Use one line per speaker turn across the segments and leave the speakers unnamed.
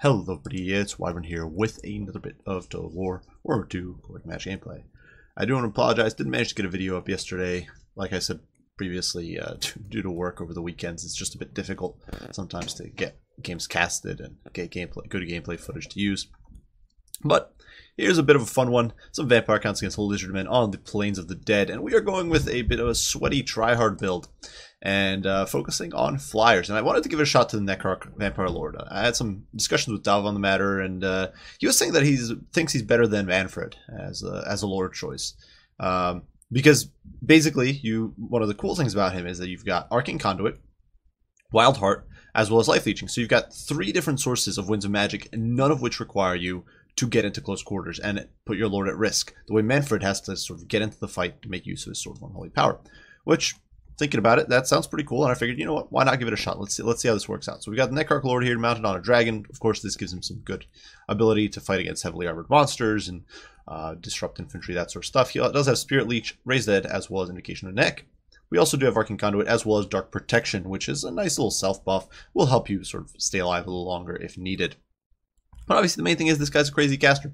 Hello everybody, it's Wyvern here with another bit of Total War or 2 quick match gameplay. I do want to apologize, didn't manage to get a video up yesterday. Like I said previously, due to work over the weekends, it's just a bit difficult sometimes to get games casted and get good gameplay footage to use. But here's a bit of a fun one, some vampire counts against Lizardmen on the Plains of the Dead, and we are going with a bit of a sweaty tryhard build. And focusing on flyers. And I wanted to give it a shot to the Necrarch Vampire Lord. I had some discussions with Dav on the matter, and he was saying that he thinks he's better than Manfred as a Lord choice. Because basically, one of the cool things about him is that you've got Arcane Conduit, Wild Heart, as well as Life Leeching. So you've got 3 different sources of Winds of Magic, none of which require you to get into close quarters and put your Lord at risk. The way Manfred has to sort of get into the fight to make use of his Sword of Unholy Power. Which, thinking about it, that sounds pretty cool, and I figured, you know what, why not give it a shot? Let's see how this works out. So we got the Necrarch Lord here mounted on a dragon. Of course, this gives him some good ability to fight against heavily armored monsters and disrupt infantry, that sort of stuff. He does have Spirit Leech, Raise Dead, as well as Invocation of Neck. We also do have Arcane Conduit, as well as Dark Protection, which is a nice little self buff. Will help you sort of stay alive a little longer if needed. But obviously the main thing is this guy's a crazy caster.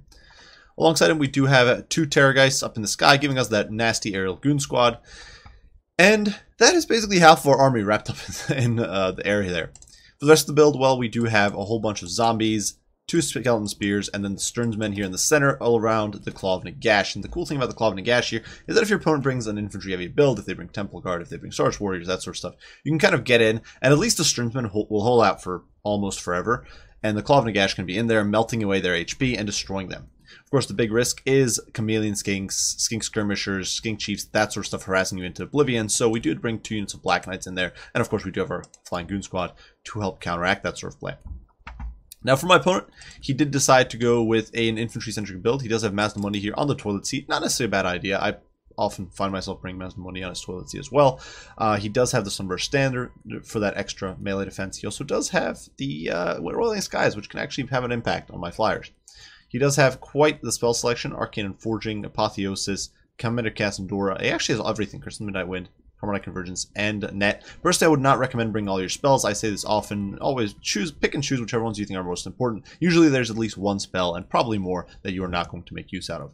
Alongside him, we do have 2 Terrorgeists up in the sky, giving us that nasty aerial goon squad. And that is basically half of our army wrapped up in the area there. For the rest of the build, well, we do have a whole bunch of zombies, 2 skeleton spears, and then the Sternsmen here in the center, all around the Claw of Nagash. And the cool thing about the Claw of Nagash here is that if your opponent brings an infantry-heavy build, if they bring Temple Guard, if they bring Sarge Warriors, that sort of stuff, you can kind of get in, and at least the Sternsmen will hold out for almost forever. And the Claw of Nagash can be in there, melting away their HP and destroying them. Of course, the big risk is Chameleon Skinks, Skink Skirmishers, Skink Chiefs, that sort of stuff harassing you into oblivion. So we do bring 2 units of Black Knights in there. And of course, we do have our Flying Goon Squad to help counteract that sort of play. Now, for my opponent, he did decide to go with an infantry-centric build. He does have Mazdamundi here on the toilet seat. Not necessarily a bad idea. I often find myself bringing Mazdamundi on his toilet seat as well. He does have the Sunburst Standard for that extra melee defense. He also does have the Rolling Skies, which can actually have an impact on my flyers. He does have quite the spell selection: Arcane and Forging, Apotheosis, Commander Cast, and Dora. He actually has everything: Curse of the Midnight Wind, Harmonic Convergence, and Net. First, I would not recommend bringing all your spells. I say this often. Always pick and choose whichever ones you think are most important. Usually there's at least 1 spell, and probably more, that you are not going to make use out of.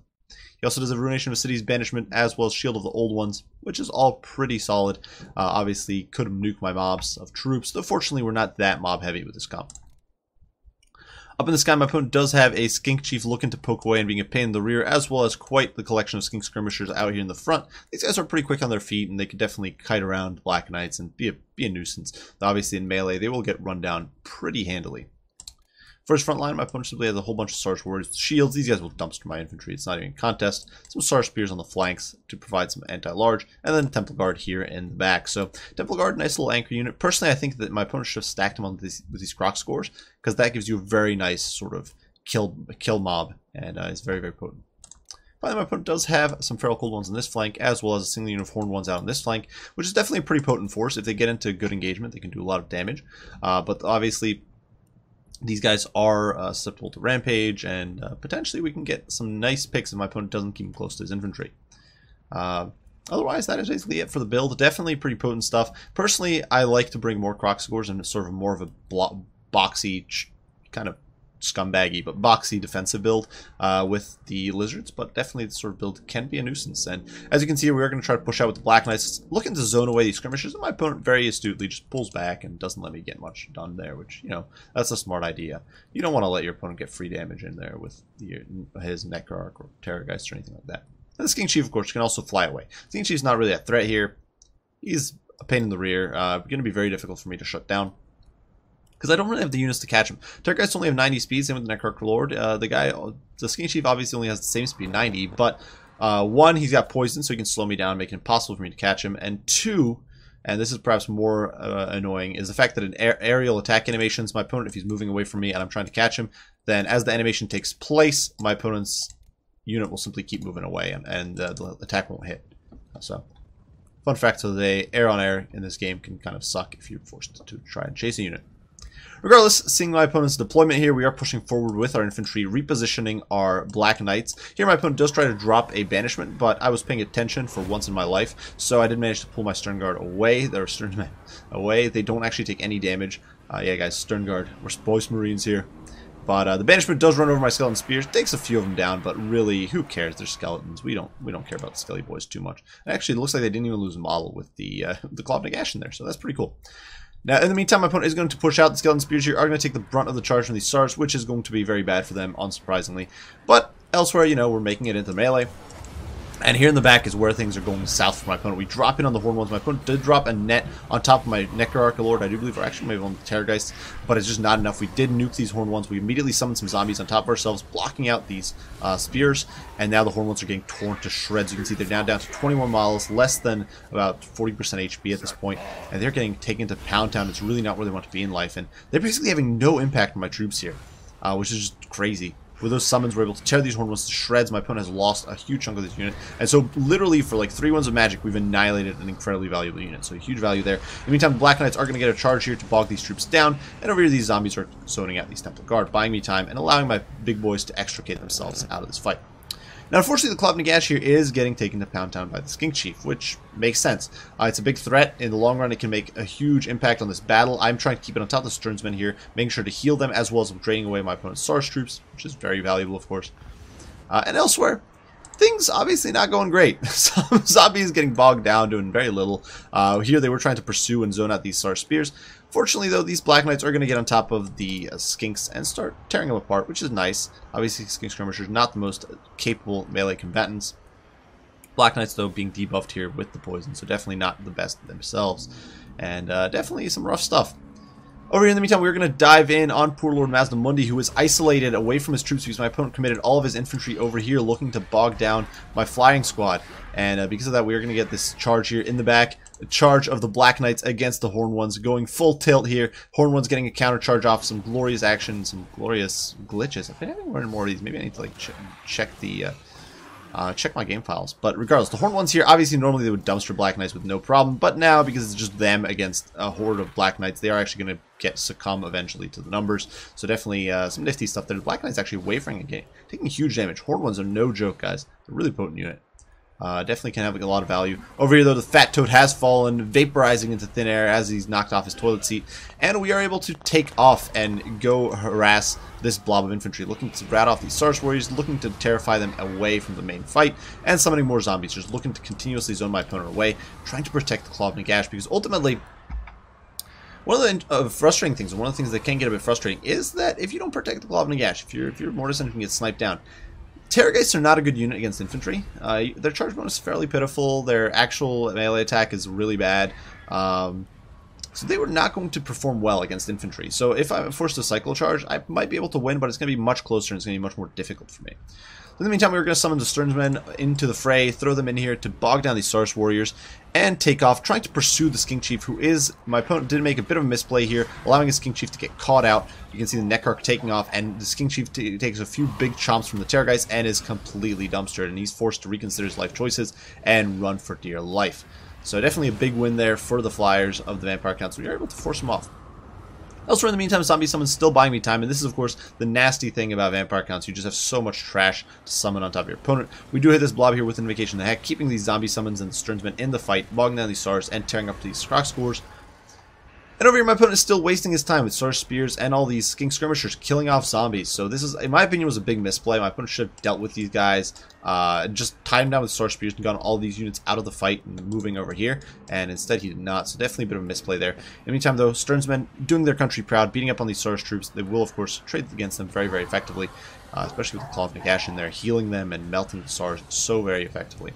He also does have Ruination of Cities, Banishment, as well as Shield of the Old Ones, which is all pretty solid. Obviously, could nuke my mobs of troops, though fortunately we're not that mob heavy with this comp. Up in the sky, my opponent does have a Skink Chief looking to poke away and being a pain in the rear, as well as quite the collection of Skink Skirmishers out here in the front. These guys are pretty quick on their feet, and they can definitely kite around Black Knights and be a nuisance. Obviously, in melee, they will get run down pretty handily. For his front line, my opponent simply has a whole bunch of Sarge Warriors, shields. These guys will dumpster my infantry. It's not even a contest. Some Sarge Spears on the flanks to provide some anti-large, and then Temple Guard here in the back. So Temple Guard, nice little anchor unit. Personally, I think that my opponent should have stacked him on with these Croc scores, because that gives you a very nice sort of kill mob, and it's very, very potent. Finally, my opponent does have some Feral Cold Ones on this flank, as well as a single unit of Horned Ones out on this flank, which is definitely a pretty potent force. If they get into good engagement, they can do a lot of damage. But obviously, these guys are susceptible to Rampage, and potentially we can get some nice picks if my opponent doesn't keep him close to his infantry. Otherwise, that is basically it for the build. Definitely pretty potent stuff. Personally, I like to bring more Croc scores and sort of more of a boxy, kind of scumbaggy, but boxy defensive build with the Lizards, but definitely this sort of build can be a nuisance. And as you can see, we are going to try to push out with the Black Knights, looking to zone away these skirmishers, and my opponent very astutely just pulls back and doesn't let me get much done there, which, you know, that's a smart idea. You don't want to let your opponent get free damage in there with his Necrarch or Terrorgeist or anything like that. And the Skink Chief, of course, can also fly away. Skink Chief's not really a threat here. He's a pain in the rear. Going to be very difficult for me to shut down, because I don't really have the units to catch him. Terrorgeists only have 90 speed, same with the Necrarch Lord. The Skink Chief obviously only has the same speed, 90, but 1, he's got poison, so he can slow me down, make it impossible for me to catch him, and 2, and this is perhaps more annoying, is the fact that in aerial attack animations, my opponent, if he's moving away from me and I'm trying to catch him, then as the animation takes place, my opponent's unit will simply keep moving away, and the attack won't hit. So, fun fact of the day, air on air in this game can kind of suck if you're forced to try and chase a unit. Regardless, seeing my opponent's deployment here, we are pushing forward with our infantry, repositioning our Black Knights. Here my opponent does try to drop a banishment, but I was paying attention for once in my life, so I did manage to pull my Stern Guard away. Their Sternmen away. They don't actually take any damage. Yeah, guys, Stern Guard. We're Voice Marines here. But the banishment does run over my skeleton spears, takes a few of them down, but really, who cares? They're skeletons. We don't care about the skelly boys too much. And actually, it looks like they didn't even lose a model with the Claw of Nagash in there, so that's pretty cool. Now, in the meantime, my opponent is going to push out. The skeleton spears here are going to take the brunt of the charge from these stars, which is going to be very bad for them, unsurprisingly. But elsewhere, you know, we're making it into melee. And here in the back is where things are going south for my opponent. We drop in on the Horned Ones. My opponent did drop a net on top of my Necrarch Lord, I do believe, or actually maybe on the Terrorgeists, but it's just not enough. We did nuke these Horned Ones. We immediately summoned some zombies on top of ourselves, blocking out these spears, and now the Horned Ones are getting torn to shreds. You can see they're now down to 21 models, less than about 40% HP at this point, and they're getting taken to Pound Town. It's really not where they want to be in life, and they're basically having no impact on my troops here, which is just crazy. With those summons, we're able to tear these Horned Ones to shreds. My opponent has lost a huge chunk of this unit. And so, literally, for like 3 ones of magic, we've annihilated an incredibly valuable unit. So, huge value there. In the meantime, the Black Knights are going to get a charge here to bog these troops down. And over here, these zombies are zoning out these Temple Guard, buying me time and allowing my big boys to extricate themselves out of this fight. Now, unfortunately, the Claw of Nagash here is getting taken to Pound Town by the Skink Chief, which makes sense. It's a big threat. In the long run, it can make a huge impact on this battle. I'm trying to keep it on top of the Sternsmen here, making sure to heal them, as well as draining away my opponent's Sars troops, which is very valuable, of course. And elsewhere, things obviously not going great. Some zombies getting bogged down, doing very little. Here they were trying to pursue and zone out these Sar Spears. Fortunately, though, these Black Knights are going to get on top of the Skinks and start tearing them apart, which is nice. Obviously, Skink Skirmishers not the most capable melee combatants. Black Knights, though, being debuffed here with the poison, so definitely not the best themselves. And definitely some rough stuff. Over here in the meantime, we're going to dive in on poor Lord Mazdamundi, who is isolated away from his troops because my opponent committed all of his infantry over here looking to bog down my flying squad. And because of that, we're going to get this charge here in the back. A charge of the Black Knights against the Horned Ones, going full tilt here. Horned Ones getting a counter charge off, some glorious action, some glorious glitches. If I haven't learned more of these, maybe I need to like check the... check my game files. But regardless, the Horned Ones here, obviously normally they would dumpster Black Knights with no problem, but now, because it's just them against a horde of Black Knights, they are actually going to succumb eventually to the numbers. So definitely some nifty stuff there. The Black Knights actually wavering again, taking huge damage. Horde Ones are no joke, guys. They're a really potent unit. Definitely can have a lot of value. Over here, though, the Fat Toad has fallen, vaporizing into thin air as he's knocked off his toilet seat. And we are able to take off and go harass this blob of infantry, looking to rat off these Sarge warriors, looking to terrify them away from the main fight, and summoning more zombies, just looking to continuously zone my opponent away, trying to protect the Claw of Nagash, because ultimately, one of the frustrating things, and one of the things that can get a bit frustrating, is that if you don't protect the Claw of Nagash, if your Mortis can get sniped down, Terrorgeists are not a good unit against infantry. Their charge bonus is fairly pitiful. Their actual melee attack is really bad. So they were not going to perform well against infantry. So if I'm forced to cycle charge, I might be able to win, but it's going to be much closer and it's going to be much more difficult for me. In the meantime, we were going to summon the Sternsmen into the fray, throw them in here to bog down these Sarge warriors, and take off, trying to pursue the Skink Chief, who is... My opponent did make a bit of a misplay here, allowing his Skink Chief to get caught out. You can see the Necrarch taking off, and the Skink Chief takes a few big chomps from the Terrorgeist and is completely dumpstered, and he's forced to reconsider his life choices and run for dear life. So definitely a big win there for the Flyers of the Vampire Council. We are able to force him off. Elsewhere in the meantime, Zombie Summon's still buying me time, and this is, of course, the nasty thing about Vampire Counts. You just have so much trash to summon on top of your opponent. We do hit this blob here with Invocation of the Heck, keeping these Zombie Summons and the Sternsmen in the fight, bogging down these Sars, and tearing up these Croc Scores. And over here, my opponent is still wasting his time with Sars Spears and all these Skink Skirmishers killing off zombies. So this is, in my opinion, was a big misplay. My opponent should have dealt with these guys, just tied him down with Sars Spears and gotten all these units out of the fight and moving over here. And instead, he did not. So definitely a bit of a misplay there. In the meantime, though, Sternsmen doing their country proud, beating up on these Sars troops. They will, of course, trade against them very, very effectively, especially with the Claw of Nagash in there, healing them and melting the Sars so very effectively.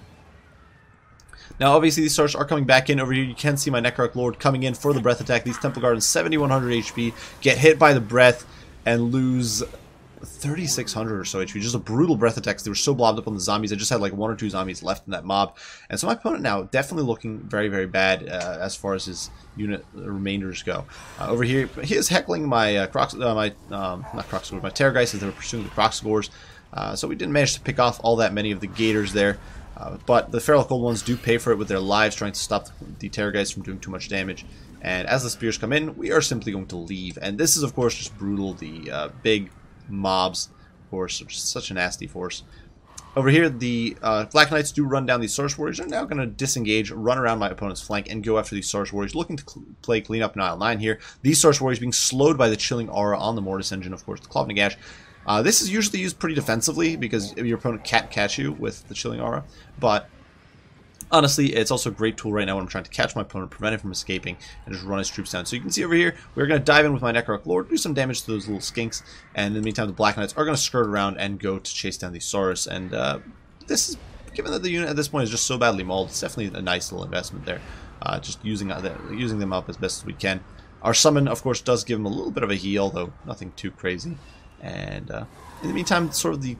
Now, obviously, these Stars are coming back in over here. You can see my Necrarch Lord coming in for the Breath attack. These Temple Guardians, 7,100 HP, get hit by the Breath and lose 3,600 or so HP. Just a brutal Breath attack. They were so blobbed up on the zombies. I just had like 1 or 2 zombies left in that mob. And so my opponent now definitely looking very, very bad as far as his unit remainders go. Over here, he is heckling my not Crocsgores, my Terrorgeist as they were pursuing the Crocsgores. So we didn't manage to pick off all that many of the Gators there. But the Feral Cold Ones do pay for it with their lives, trying to stop the Terrorgeists from doing too much damage. And as the Spears come in, we are simply going to leave. And this is, of course, just brutal. The big mobs, of course, are just such a nasty force. Over here, the Black Knights do run down these Source Warriors. They're now going to disengage, run around my opponent's flank, and go after these Source Warriors, looking to play clean up in aisle 9 here. These Source Warriors being slowed by the Chilling Aura on the Mortis Engine, of course, the Claw of Nagash. This is usually used pretty defensively because your opponent can't catch you with the Chilling Aura, but honestly, it's also a great tool right now when I'm trying to catch my opponent, prevent him from escaping, and just run his troops down. So you can see over here, we're going to dive in with my Necrarch Lord, do some damage to those little skinks, and in the meantime, the Black Knights are going to skirt around and go to chase down these Saurus. And this is, given that the unit at this point is just so badly mauled, it's definitely a nice little investment there. Just using them up as best as we can. Our summon, of course, does give them a little bit of a heal, though nothing too crazy. And in the meantime, sort of the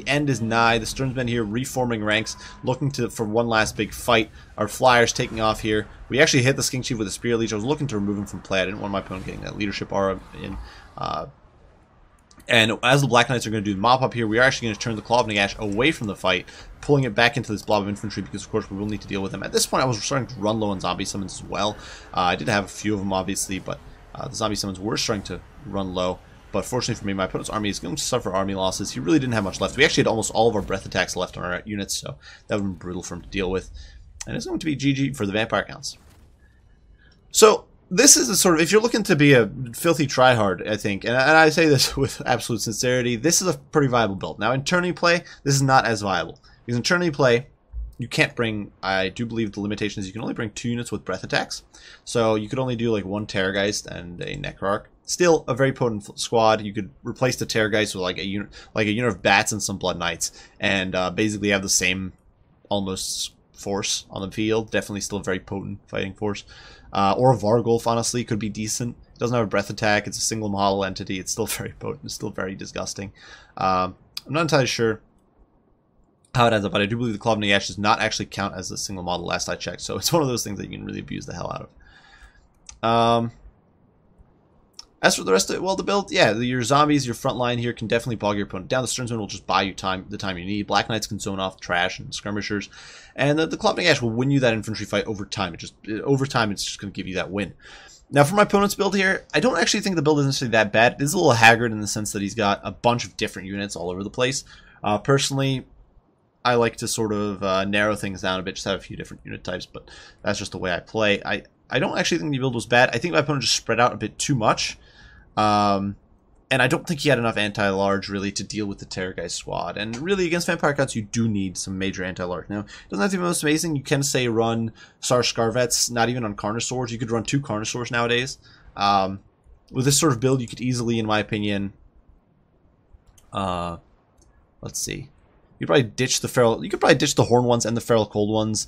end is nigh. The Lizardmen here reforming ranks, looking for one last big fight. Our flyers taking off here. We actually hit the Skink Chief with a Spear Leech. I was looking to remove him from play. I didn't want my opponent getting that leadership aura in. And as the Black Knights are going to do the mop up here, we are actually going to turn the Claw of Nagash away from the fight, pulling it back into this blob of infantry because, of course, we will need to deal with them. At this point, I was starting to run low on zombie summons as well. I did have a few of them, obviously, but the zombie summons were starting to run low. But fortunately for me, my opponent's army is going to suffer army losses. He really didn't have much left. We actually had almost all of our breath attacks left on our units, so that would have been brutal for him to deal with. And it's going to be GG for the vampire counts. So this is a sort of, if you're looking to be a filthy tryhard, I think, and I say this with absolute sincerity, this is a pretty viable build. Now in tourney play, this is not as viable. Because in tourney play, you can't bring, I do believe the limitation is you can only bring 2 units with breath attacks. So you could only do like 1 Terrorgeist and a Necrarch. Still a very potent squad. You could replace the Terrorgeist with like a unit of bats and some Blood Knights, and basically have the same almost force on the field. Definitely still a very potent fighting force. Or a Vargulf, honestly, could be decent. It doesn't have a breath attack. It's a single model entity. It's still very potent. It's still very disgusting. I'm not entirely sure how it ends up, but I do believe the Claw of Nagash does not actually count as a single model last I checked. So it's one of those things that you can really abuse the hell out of. As for the rest of it, well, the build, yeah, your zombies, your front line here can definitely bog your opponent down. The Lizardmen will just buy you the time you need. Black Knights can zone off trash and skirmishers. And the Claw of Nagash will win you that infantry fight over time. Over time, it's just going to give you that win. Now, for my opponent's build here, I don't actually think the build is necessarily that bad. It is a little haggard in the sense that he's got a bunch of different units all over the place. Personally, I like to sort of narrow things down a bit, just have a few different unit types, but that's just the way I play. I don't actually think the build was bad. I think my opponent just spread out a bit too much. And I don't think he had enough anti-large, really, to deal with the Terrorgeist squad. And really, against Vampire Counts, you do need some major anti-large. Now, it doesn't have to be the most amazing. You can, say, run Sar Scarvets, not even on Carnosaurs. You could run 2 Carnosaurs nowadays. With this sort of build, you could easily, in my opinion, let's see. You could probably ditch the feral. You could probably ditch the Horn ones and the Feral Cold ones.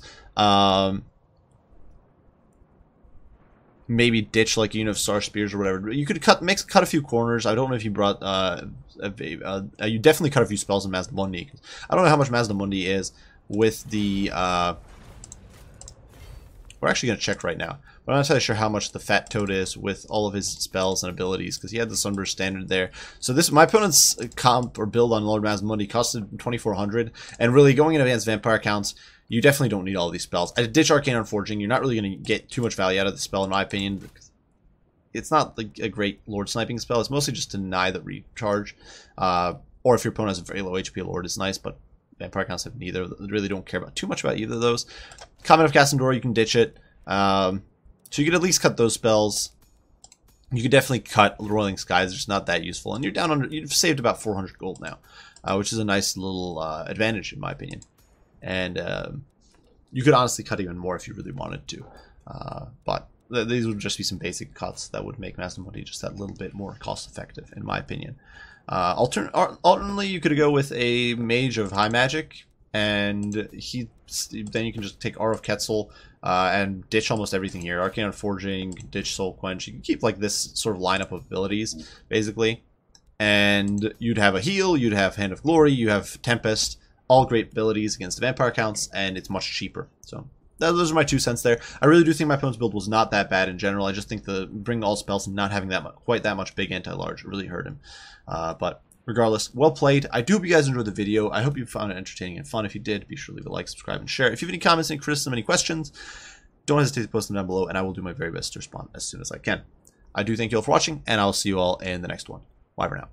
Maybe ditch like a unit of Sar Spears or whatever. You could cut a few corners. I don't know if you brought you definitely cut a few spells in Mazdamundi. I don't know how much Mazdamundi is with the we're actually gonna check right now. But I'm not entirely sure how much the Fat Toad is with all of his spells and abilities, because he had the Sunburst standard there. So this, my opponent's comp or build on Lord Mazdamundi costed 2,400, and really going in advanced vampire counts, you definitely don't need all these spells. I ditch Arcane Unforging. You're not really going to get too much value out of the spell, in my opinion. Because it's not like a great Lord sniping spell. It's mostly just to deny the recharge. Or if your opponent has a very low HP, Lord is nice, but vampire counts have neither. They really don't care about too much about either of those. Comet of Cassandora, you can ditch it. So you could at least cut those spells. You could definitely cut Roiling Skies. It's just not that useful. And you're down under. You've saved about 400 gold now, which is a nice little advantage in my opinion. And you could honestly cut even more if you really wanted to. But these would just be some basic cuts that would make Mazdamundi just that little bit more cost effective, in my opinion. Alternately, you could go with a Mage of High Magic, and then you can just take Aura of Quetzal and ditch almost everything here. Arcane Forging, ditch Soul Quench. You can keep like this sort of lineup of abilities, basically. And you'd have a heal, you'd have Hand of Glory, you have Tempest, all great abilities against the vampire counts, and it's much cheaper. So those are my 2 cents there. I really do think my opponent's build was not that bad in general. I just think the bring all spells and not having quite that much big anti-large really hurt him. But regardless, well played. I do hope you guys enjoyed the video. I hope you found it entertaining and fun. If you did, be sure to leave a like, subscribe, and share. If you have any comments, any criticism, any questions, don't hesitate to post them down below, and I will do my very best to respond as soon as I can. I do thank you all for watching, and I'll see you all in the next one. Bye for now.